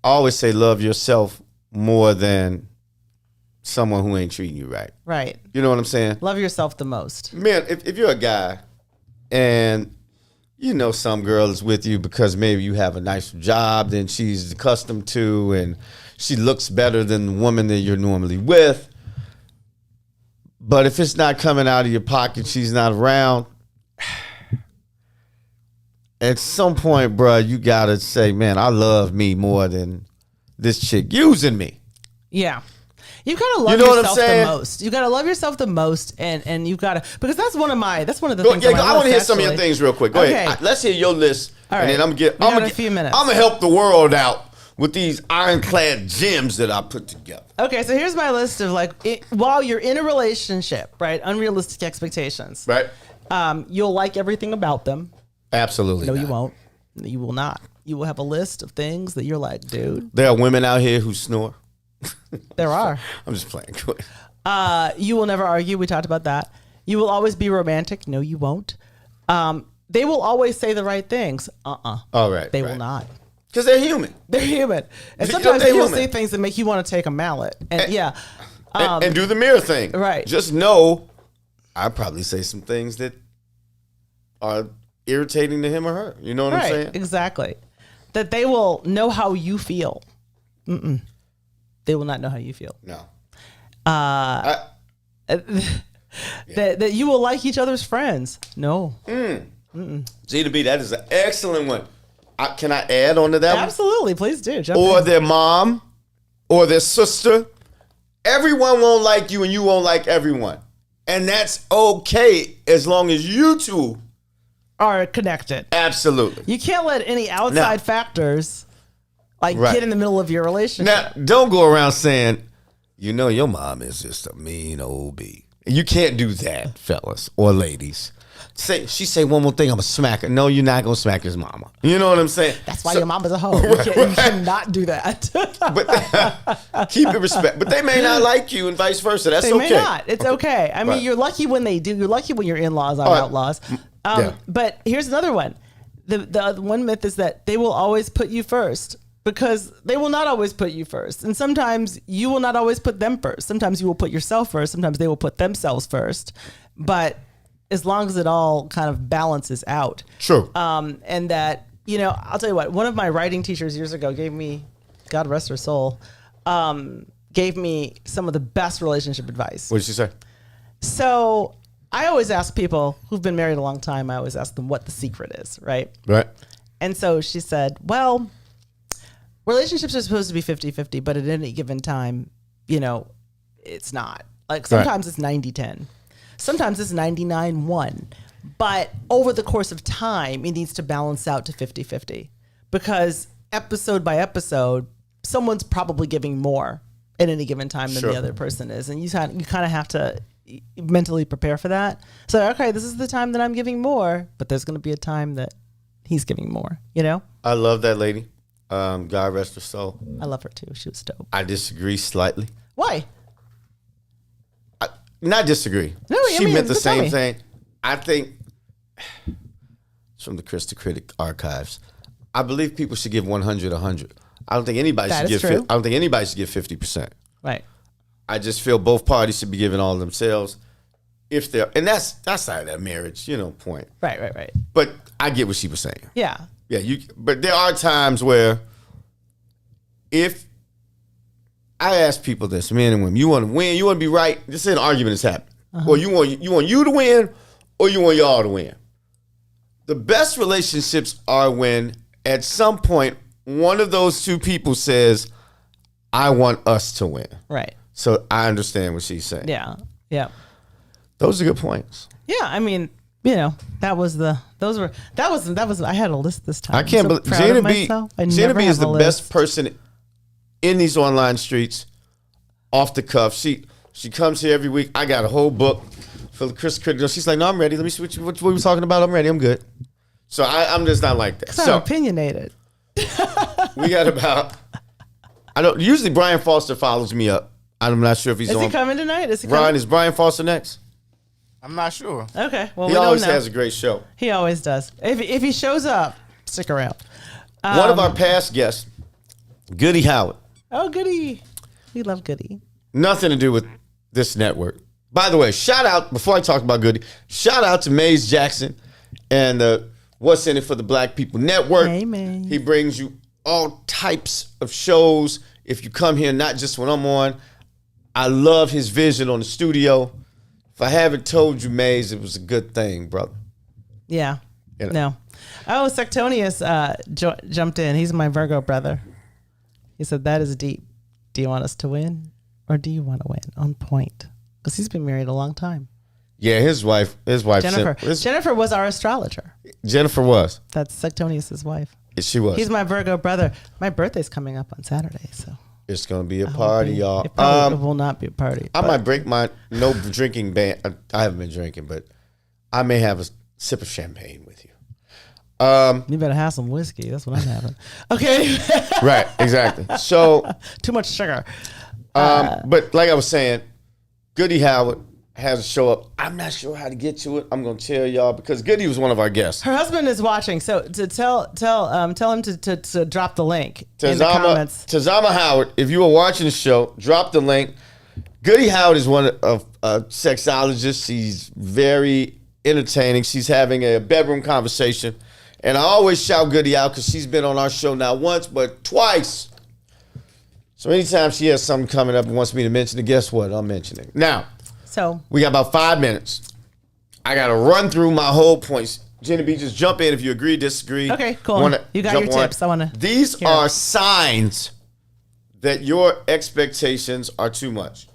always say love yourself more than someone who ain't treating you right. Right. You know what I'm saying? Love yourself the most. Man, if you're a guy and some girl is with you because maybe you have a nicer job than she's accustomed to and she looks better than the woman that you're normally with, but if it's not coming out of your pocket, she's not around, at some point, bro, you got to say, man, I love me more than this chick using me. Yeah. You gotta love yourself the most. You gotta love yourself the most, and you gotta, because that's one of the things. Yeah, I want to hear some of your things real quick. Go ahead. Let's hear your list, all right. And then I'm gonna a few minutes. I'm gonna help the world out with these ironclad gems that I put together. Okay, so here's my list of while you're in a relationship, right? Unrealistic expectations, right? You'll like everything about them. Absolutely. No, you won't. You will not. You will have a list of things that you're like, dude. There are women out here who snore. There are. I'm just playing. You will never argue. We talked about that. You will always be romantic. No, you won't. they will always say the right things. All right. They will not. Because they're human. They're human. And sometimes they will say things that make you want to take a mallet. And and do the mirror thing. Right. Just know I probably say some things that are irritating to him or her. You know what I'm saying? Exactly. That they will know how you feel. They will not know how you feel. No. That you will like each other's friends. No. Gina B, that is an excellent one. Can I add on to that one? Absolutely. Please do. Jump Or in. their mom or their sister. Everyone won't like you and you won't like everyone. And that's okay as long as you two are connected. Absolutely. You can't let any outside factors get in the middle of your relationship. Now, don't go around saying, you know, your mom is just a mean old bee. You can't do that, fellas or ladies. She say one more thing, I'm going to smack her. No, you're not going to smack his mama. You know what I'm saying? That's why your mama's a hoe. You cannot do that. But keep it respect. But they may not like you and vice versa. That's okay. They may not. It's okay. I mean, you're lucky when they do. You're lucky when your in-laws are outlaws. But here's another one. The one myth is that they will always put you first, because they will not always put you first. And sometimes you will not always put them first. Sometimes you will put yourself first. Sometimes they will put themselves first. But as long as it all kind of balances out. True. And that, I'll tell you what, one of my writing teachers years ago gave me, God rest her soul, gave me some of the best relationship advice. What did she say? So I always ask people who've been married a long time, I always ask them what the secret is, right? Right. And so she said, well, relationships are supposed to be 50-50, but at any given time, it's not. Like sometimes it's 90-10. Sometimes it's 99-1. But over the course of time, it needs to balance out to 50-50. Because episode by episode, someone's probably giving more at any given time than the other person is. And you kind of have to mentally prepare for that. So, okay, this is the time that I'm giving more, but there's going to be a time that he's giving more, I love that lady. God rest her soul. I love her too. She was dope. I disagree slightly. Why? Not disagree. No, she meant the same thing. I think it's from the Kris the Critic archives. I believe people should give 100. I don't think anybody should give. I don't think anybody should give 50%. Right. I just feel both parties should be giving all of themselves, if they're, and that's out of that marriage, point. Right. But I get what she was saying. Yeah. Yeah. But there are times where, if I ask people this, men and women, you want to win, you want to be right. This is an argument that's happening. Or you want you to win, or you want y'all to win. The best relationships are when at some point one of those two people says, "I want us to win." Right. So I understand what she's saying. Yeah. Those are good points. Yeah, I mean, that was I had a list this time. I can't believe Gina B is the best person in these online streets, off the cuff. She comes here every week. I got a whole book for the Kris Critic. She's like, no, I'm ready. Let me see what we were talking about. I'm ready. I'm good. So I'm just not like that. So opinionated. We got about, usually Brian Foster follows me up. I'm not sure if he's on. Is he coming tonight? Is Brian Foster next? I'm not sure. Okay. Well, he always has a great show. He always does. If he shows up, stick around. One of our past guests, Goody Howard. Oh, Goody. We love Goody. Nothing to do with this network. By the way, shout out, before I talk about Goody, shout out to Maze Jackson and What's in It for the Black People Network. Hey, Maze. He brings you all types of shows. If you come here, not just when I'm on, I love his vision on the studio. If I haven't told you, Maze, it was a good thing, brother. Yeah. No. Oh, Sectonius jumped in. He's my Virgo brother. He said, that is deep. Do you want us to win or do you want to win? On point. Because he's been married a long time. Yeah, his wife. Jennifer. Jennifer was our astrologer. Jennifer was. That's Sectonius' wife. She was. He's my Virgo brother. My birthday's coming up on Saturday, so. It's going to be a party, y'all. It probably will not be a party. I might break my no drinking ban. I haven't been drinking, but I may have a sip of champagne with you. You better have some whiskey. That's what I'm having. Okay. Right, exactly. So too much sugar. but like I was saying, Goody Howard, has to show up. I'm not sure how to get to it. I'm gonna tell y'all because Goody was one of our guests. Her husband is watching, so to tell him to drop the link in the comments. Tazama Howard, if you are watching the show, drop the link. Goody Howard is one of a sexologist. She's very entertaining. She's having a bedroom conversation, and I always shout Goody out because she's been on our show not once but twice. So anytime she has something coming up and wants me to mention it, guess what? I'm mentioning it. Now. So we got about 5 minutes. I got to run through my whole points. Gina B, just jump in if you agree, disagree. Okay, cool. You got your tips. I want to. These are signs that your expectations are too much.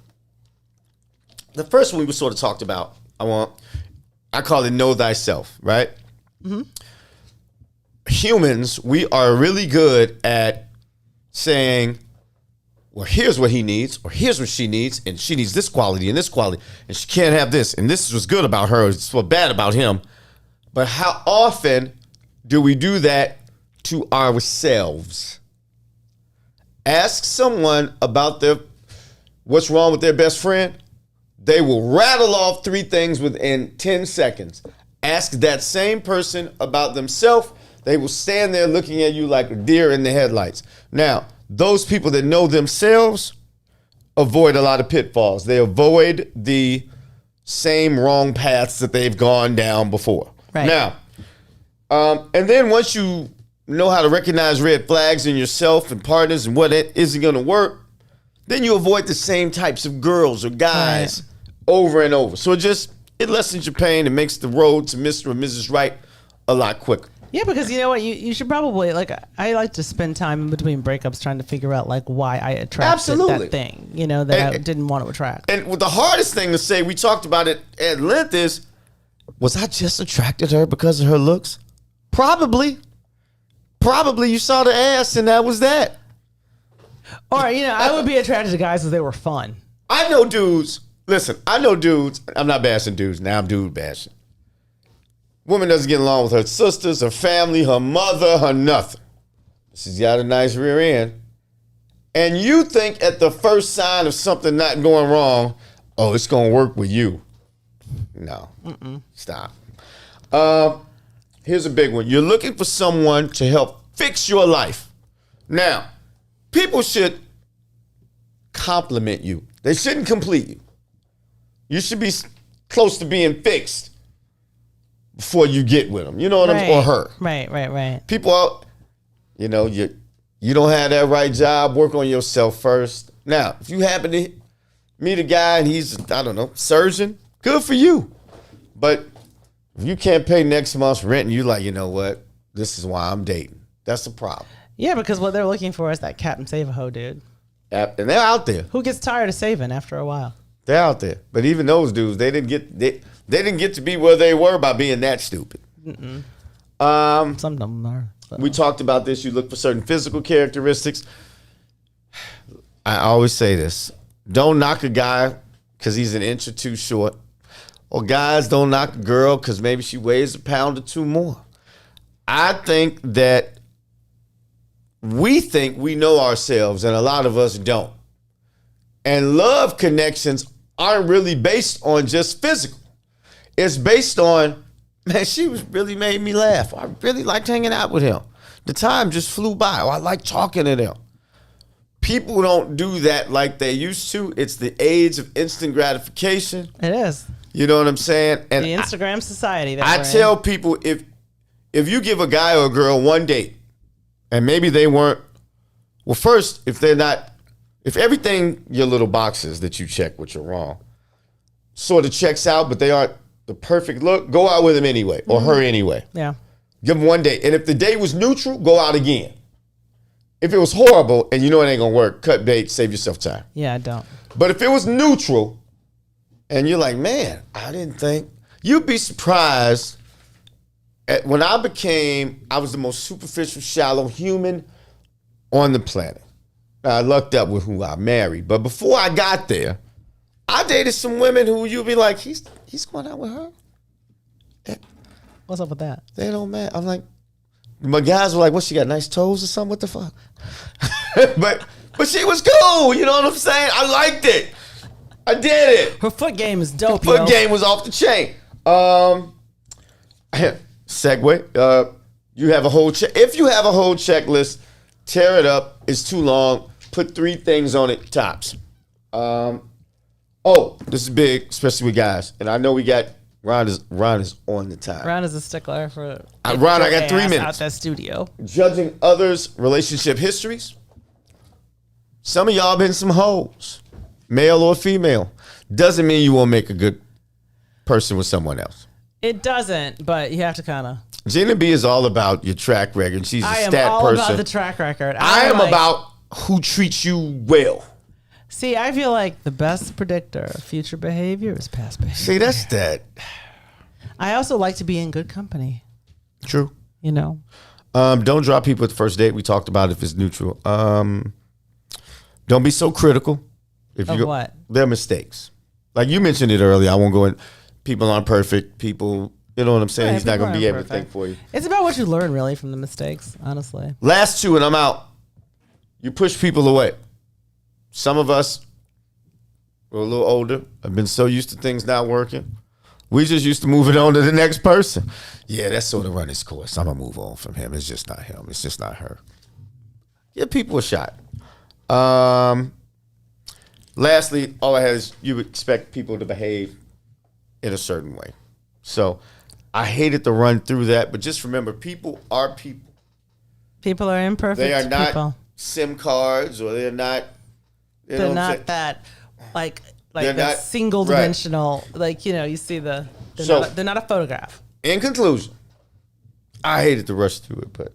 The first one we sort of talked about, I call it know thyself, right? Mm-hmm. Humans, we are really good at saying, well, here's what he needs, or here's what she needs, and she needs this quality and she can't have this, and this is what's good about her, it's what's bad about him. But how often do we do that to ourselves? Ask someone about what's wrong with their best friend. They will rattle off 3 things within 10 seconds. Ask that same person about themselves. They will stand there looking at you like a deer in the headlights. Now, those people that know themselves avoid a lot of pitfalls. They avoid the same wrong paths that they've gone down before. Right. Now, and then once you know how to recognize red flags in yourself and partners and what isn't going to work, then you avoid the same types of girls or guys over and over. So it lessens your pain and makes the road to Mr. or Mrs. Right a lot quicker. Yeah, because you know what, you should probably I like to spend time in between breakups trying to figure out why I attracted that thing, that I didn't want to attract. And the hardest thing to say, we talked about it at length, is, was I just attracted to her because of her looks? Probably you saw the ass and that was that. Or I would be attracted to guys because they were fun. I know dudes. Listen, I'm not bashing dudes. Now I'm dude bashing. Woman doesn't get along with her sisters, her family, her mother, her nothing. She's got a nice rear end. And you think at the first sign of something not going wrong, oh, it's going to work with you. No. Stop. Here's a big one. You're looking for someone to help fix your life. Now, people should compliment you. They shouldn't complete you. You should be close to being fixed before you get with them. You know what I'm saying? Or her. Right. People out, you don't have that right job, work on yourself first. Now, if you happen to meet a guy and he's, I don't know, surgeon, good for you. But if you can't pay next month's rent and you're like, you know what, this is why I'm dating. That's the problem. Yeah, because what they're looking for is that Captain Save-A-Ho dude. And they're out there. Who gets tired of saving after a while? They're out there. But even those dudes, they didn't get to be where they were by being that stupid. Some of them are. We talked about this. You look for certain physical characteristics. I always say this. Don't knock a guy because he's an inch or two short. Or guys, don't knock a girl because maybe she weighs a pound or two more. I think that we think we know ourselves, and a lot of us don't. And love connections aren't really based on just physical. It's based on, man, she really made me laugh. I really liked hanging out with him. The time just flew by. I like talking to them. People don't do that like they used to. It's the age of instant gratification. It is. You know what I'm saying? And the Instagram society. I tell people, if you give a guy or a girl one date, and maybe they weren't, well, first, if everything, your little boxes that you check, which are wrong, sort of checks out, but they aren't the perfect look, go out with him anyway, or her anyway. Yeah. Give them one date. And if the date was neutral, go out again. If it was horrible and you know it ain't going to work, cut bait, save yourself time. Yeah, I don't. But if it was neutral and you're like, man, I didn't think, you'd be surprised. When I was the most superficial, shallow human on the planet. I lucked up with who I married. But before I got there, I dated some women who you'd be like, he's going out with her? What's up with that? They don't matter. I'm like, my guys were like, what, she got nice toes or something? What the fuck? but she was cool. You know what I'm saying? I liked it. I did it. Her foot game is dope. Foot game was off the chain. Segue. You have a whole if you have a whole checklist, tear it up. It's too long. Put 3 things on it, tops. This is big, especially with guys. And I know we got Ron is on the time. Ron is a stickler for Ron, I got 3 minutes. Out that studio. Judging others' relationship histories. Some of y'all been some hoes, male or female. Doesn't mean you won't make a good person with someone else. It doesn't, but you have to kind of. Gina B is all about your track record. She's a stat person. I am all about the track record. I am about who treats you well. See, I feel like the best predictor of future behavior is past behavior. See, that's that. I also like to be in good company. True. You know. Don't drop people at the first date. We talked about if it's neutral. Don't be so critical. What? They're mistakes. Like you mentioned it earlier. I won't go in. People aren't perfect. People, you know what I'm saying? Right, he's not going to be able to think for you. It's about what you learn, really, from the mistakes, honestly. Last 2, and I'm out. You push people away. Some of us are a little older. I've been so used to things not working. We just used to moving on to the next person. Yeah, that's sort of run its course. I'm going to move on from him. It's just not him. It's just not her. Give people a shot. Lastly, all I had is you expect people to behave in a certain way. So I hated to run through that, but just remember, people are people. People are imperfect. They are not people. SIM cards, or they're not. They're not that like that single dimensional. Right. Like you see they're not a photograph. In conclusion, I hated to rush through it, but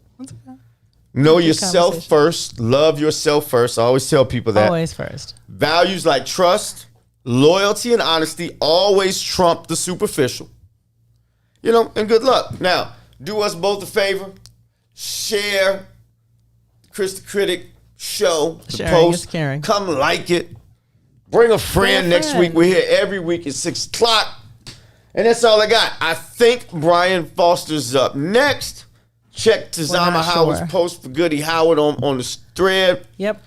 know yourself first. Love yourself first. I always tell people that. Always first. Values like trust, loyalty, and honesty always trump the superficial. And good luck. Now, do us both a favor. Share Kris the Critic show, the Sharing post. Is caring. Come like it. Bring a friend next week. We're here every week at 6 o'clock. And that's all I got. I think Brian Foster's up next. Check Tazama Howard's post for Goody Howard on the thread. Yep.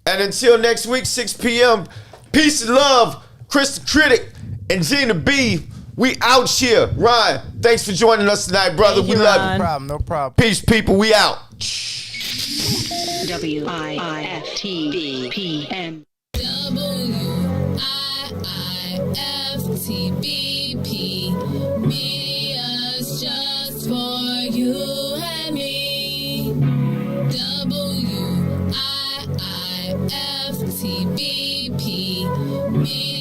And until next week, 6 p.m., peace and love, Kris the Critic and Gina B. We out here. Ryan, thanks for joining us tonight, brother. We love you. No problem. Peace, people. We out. WIIFTBPM. WIIFTBP. Media's just for you and me. WIIFTBP. Media